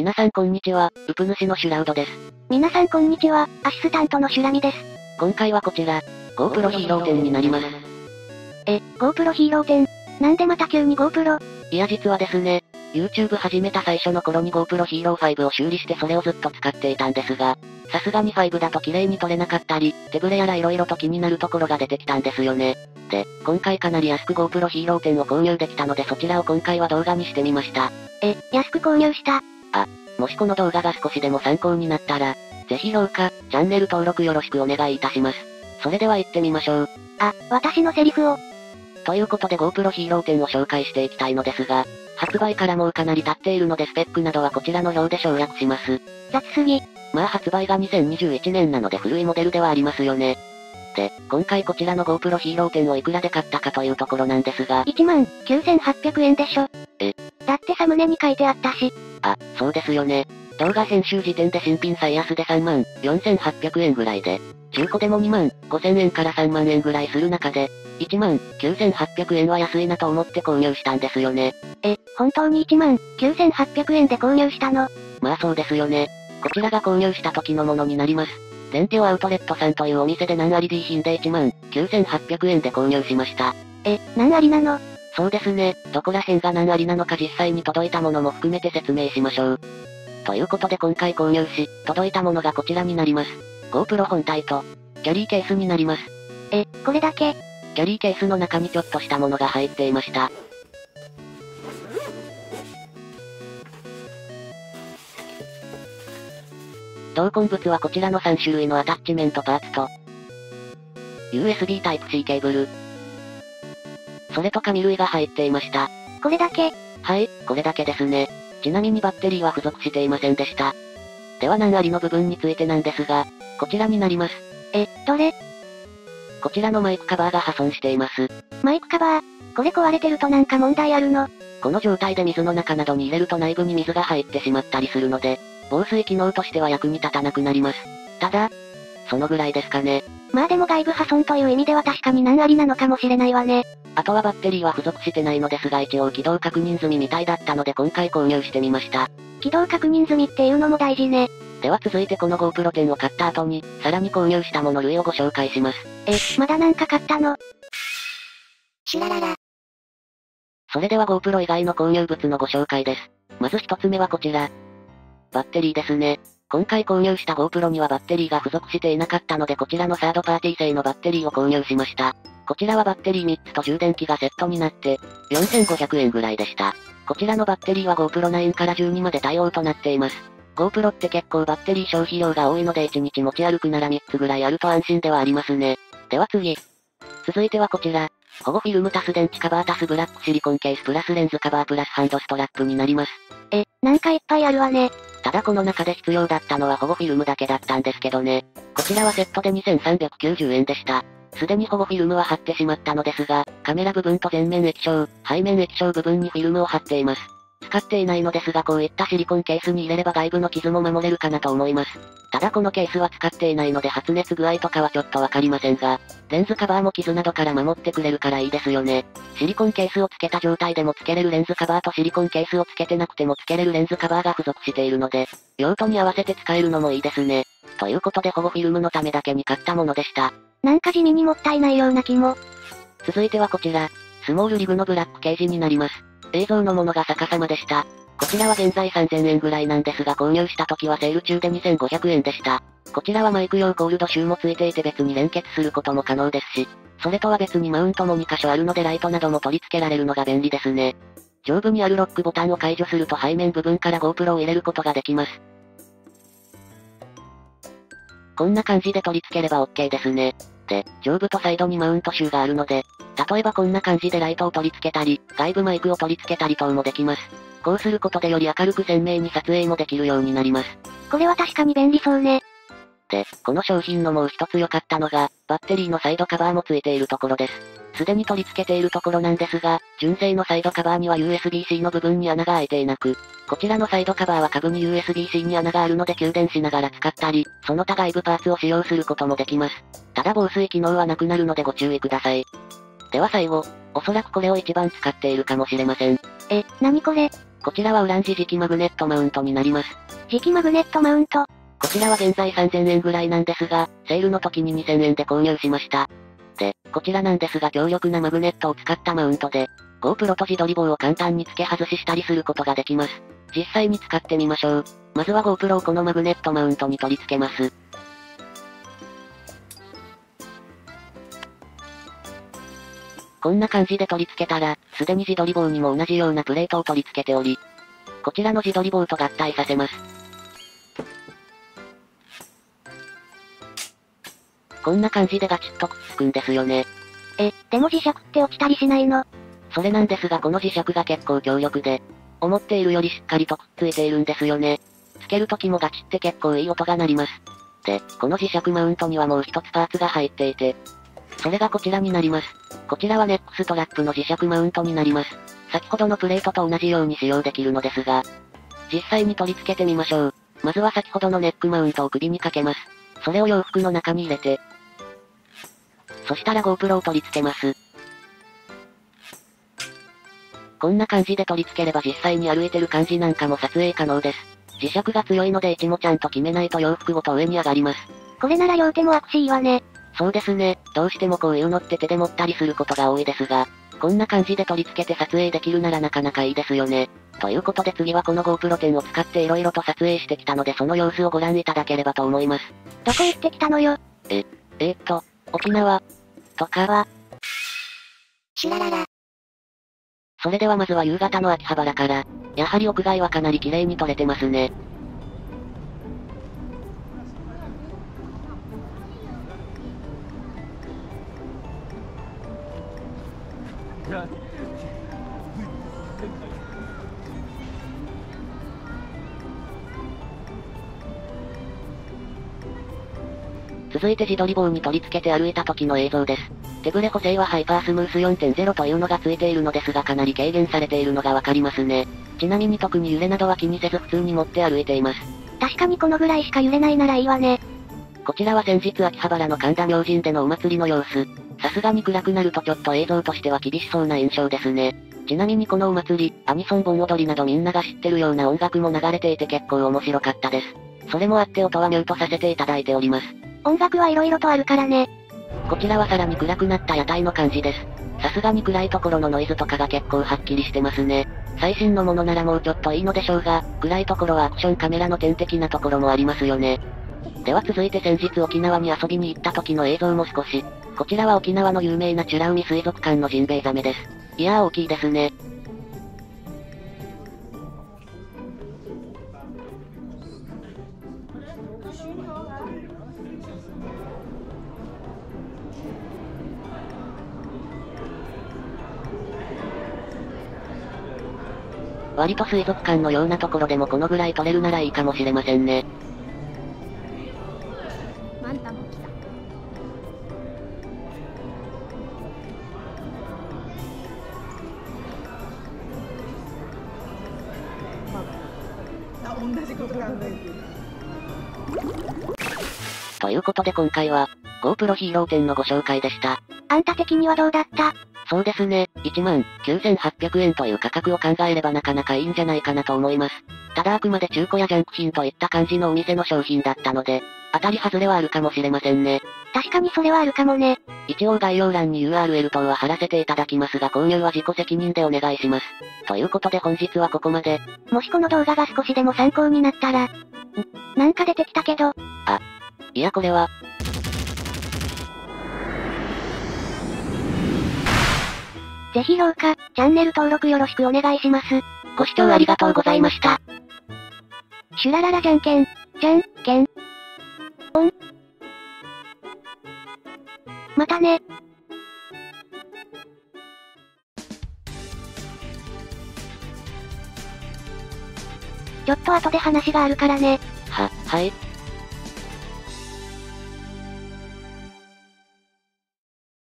皆さんこんにちは、ウプ主のシュラウドです。皆さんこんにちは、アシスタントのシュラミです。今回はこちら、GoPro ヒーロー10になります。GoPro ヒーロー10。なんでまた急に GoPro？いや実はですね、YouTube 始めた最初の頃に GoPro Hero 5を修理してそれをずっと使っていたんですが、さすがに5だと綺麗に撮れなかったり、手ブレやら色々と気になるところが出てきたんですよね。で、今回かなり安く GoPro Hero 10を購入できたのでそちらを今回は動画にしてみました。安く購入した。もしこの動画が少しでも参考になったら、ぜひ評価、チャンネル登録よろしくお願いいたします。それでは行ってみましょう。私のセリフを。ということで GoPro Hero 10を紹介していきたいのですが、発売からもうかなり経っているのでスペックなどはこちらの表で省略します。雑すぎ。まあ発売が2021年なので古いモデルではありますよね。で、今回こちらの GoPro Hero 10をいくらで買ったかというところなんですが、19,800円でしょ。だってサムネに書いてあったし。そうですよね。動画編集時点で新品最安で34,800円ぐらいで、中古でも25,000円から3万円ぐらいする中で、19,800円は安いなと思って購入したんですよね。本当に19,800円で購入したの？まあそうですよね。こちらが購入した時のものになります。レンテオアウトレットさんというお店で何あり D 品で19,800円で購入しました。何ありなの？そうですね。どこら辺が何ありなのか実際に届いたものも含めて説明しましょう。ということで今回購入し、届いたものがこちらになります。GoPro 本体と、キャリーケースになります。これだけ？キャリーケースの中にちょっとしたものが入っていました。同梱物はこちらの3種類のアタッチメントパーツと、USB Type-C ケーブル。それと紙類が入っていました。これだけ？はい、これだけですね。ちなみにバッテリーは付属していませんでした。では何ありの部分についてなんですが、こちらになります。どれ？こちらのマイクカバーが破損しています。マイクカバー？これ壊れてるとなんか問題あるの？この状態で水の中などに入れると内部に水が入ってしまったりするので、防水機能としては役に立たなくなります。ただ、そのぐらいですかね。まあでも外部破損という意味では確かに何ありなのかもしれないわね。あとはバッテリーは付属してないのですが一応起動確認済みみたいだったので今回購入してみました。起動確認済みっていうのも大事ね。では続いてこの GoPro 10を買った後に、さらに購入したもの類をご紹介します。まだなんか買ったの？シュラララ。それでは GoPro 以外の購入物のご紹介です。まず一つ目はこちら。バッテリーですね。今回購入した GoPro にはバッテリーが付属していなかったのでこちらのサードパーティー製のバッテリーを購入しました。こちらはバッテリー3つと充電器がセットになって、4,500円ぐらいでした。こちらのバッテリーは GoPro 9から12まで対応となっています。GoPro って結構バッテリー消費量が多いので1日持ち歩くなら3つぐらいあると安心ではありますね。では次。続いてはこちら。保護フィルム足す電池カバー足すブラックシリコンケースプラスレンズカバープラスハンドストラップになります。なんかいっぱいあるわね。ただこの中で必要だったのは保護フィルムだけだったんですけどね。こちらはセットで2,390円でした。すでに保護フィルムは貼ってしまったのですが、カメラ部分と前面液晶、背面液晶部分にフィルムを貼っています。使っていないのですがこういったシリコンケースに入れれば外部の傷も守れるかなと思います。ただこのケースは使っていないので発熱具合とかはちょっとわかりませんが、レンズカバーも傷などから守ってくれるからいいですよね。シリコンケースを付けた状態でも付けれるレンズカバーとシリコンケースを付けてなくても付けれるレンズカバーが付属しているので、用途に合わせて使えるのもいいですね。ということで保護フィルムのためだけに買ったものでした。なんか地味にもったいないような気も。続いてはこちら、スモールリブのブラックケージになります。映像のものが逆さまでした。こちらは現在3,000円ぐらいなんですが購入した時はセール中で2,500円でした。こちらはマイク用コールドシューも付いていて別に連結することも可能ですし、それとは別にマウントも2箇所あるのでライトなども取り付けられるのが便利ですね。上部にあるロックボタンを解除すると背面部分から GoPro を入れることができます。こんな感じで取り付ければ OK ですね。で、上部とサイドにマウントシューがあるので、例えばこんな感じでライトを取り付けたり、外部マイクを取り付けたり等もできます。こうすることでより明るく鮮明に撮影もできるようになります。これは確かに便利そうね。で、この商品のもう一つ良かったのが、バッテリーのサイドカバーも付いているところです。すでに取り付けているところなんですが、純正のサイドカバーには USB-C の部分に穴が開いていなく、こちらのサイドカバーは下部に USB-C に穴があるので給電しながら使ったり、その他外部パーツを使用することもできます。ただ防水機能はなくなるのでご注意ください。では最後、おそらくこれを一番使っているかもしれません。何これ？こちらはウランジ磁気マグネットマウントになります。磁気マグネットマウント。こちらは現在3000円ぐらいなんですが、セールの時に2000円で購入しました。で、こちらなんですが強力なマグネットを使ったマウントで、GoPro と自撮り棒を簡単に付け外ししたりすることができます。実際に使ってみましょう。まずは GoPro をこのマグネットマウントに取り付けます。こんな感じで取り付けたら、すでに自撮り棒にも同じようなプレートを取り付けており、こちらの自撮り棒と合体させます。こんな感じでガチッとくっつくんですよね。でも磁石って落ちたりしないの？それなんですがこの磁石が結構強力で、思っているよりしっかりとくっついているんですよね。つける時もガチって結構いい音が鳴ります。で、この磁石マウントにはもう一つパーツが入っていて、それがこちらになります。こちらはネックストラップの磁石マウントになります。先ほどのプレートと同じように使用できるのですが、実際に取り付けてみましょう。まずは先ほどのネックマウントを首にかけます。それを洋服の中に入れて、そしたら GoPro を取り付けます。こんな感じで取り付ければ実際に歩いてる感じなんかも撮影可能です。磁石が強いので位置もちゃんと決めないと洋服ごと上に上がります。これなら両手もアクシーわね。そうですね。どうしてもこういうのって手で持ったりすることが多いですが、こんな感じで取り付けて撮影できるならなかなかいいですよね。ということで次はこの GoPro 10を使って色々と撮影してきたのでその様子をご覧いただければと思います。どこ行ってきたのよ？沖縄とかは、シュラララ。それではまずは夕方の秋葉原から、やはり屋外はかなり綺麗に撮れてますね。続いて自撮り棒に取り付けて歩いた時の映像です。手ブレ補正はハイパースムース 4.0 というのがついているのですがかなり軽減されているのがわかりますね。ちなみに特に揺れなどは気にせず普通に持って歩いています。確かにこのぐらいしか揺れないならいいわね。こちらは先日秋葉原の神田明神でのお祭りの様子。さすがに暗くなるとちょっと映像としては厳しそうな印象ですね。ちなみにこのお祭り、アニソン盆踊りなどみんなが知ってるような音楽も流れていて結構面白かったです。それもあって音はミュートさせていただいております。音楽は色々とあるからね。こちらはさらに暗くなった屋台の感じです。さすがに暗いところのノイズとかが結構はっきりしてますね。最新のものならもうちょっといいのでしょうが、暗いところはアクションカメラの点的なところもありますよね。では続いて先日沖縄に遊びに行った時の映像も少し。こちらは沖縄の有名な美ら海水族館のジンベエザメです。いやー大きいですね。割と水族館のようなところでもこのぐらい撮れるならいいかもしれませんね。マンタも来た。同じこと考えてる。ということで今回は、GoPro Hero 10のご紹介でした。あんた的にはどうだった？そうですね、19,800円という価格を考えればなかなかいいんじゃないかなと思います。ただあくまで中古やジャンク品といった感じのお店の商品だったので、当たり外れはあるかもしれませんね。確かにそれはあるかもね。一応概要欄に URL 等は貼らせていただきますが購入は自己責任でお願いします。ということで本日はここまで。もしこの動画が少しでも参考になったら、なんか出てきたけど。いやこれは、ぜひ評価、チャンネル登録よろしくお願いします。ご視聴ありがとうございました。シュラララじゃんけん、じゃんけん。オン。またね。ちょっと後で話があるからね。はい。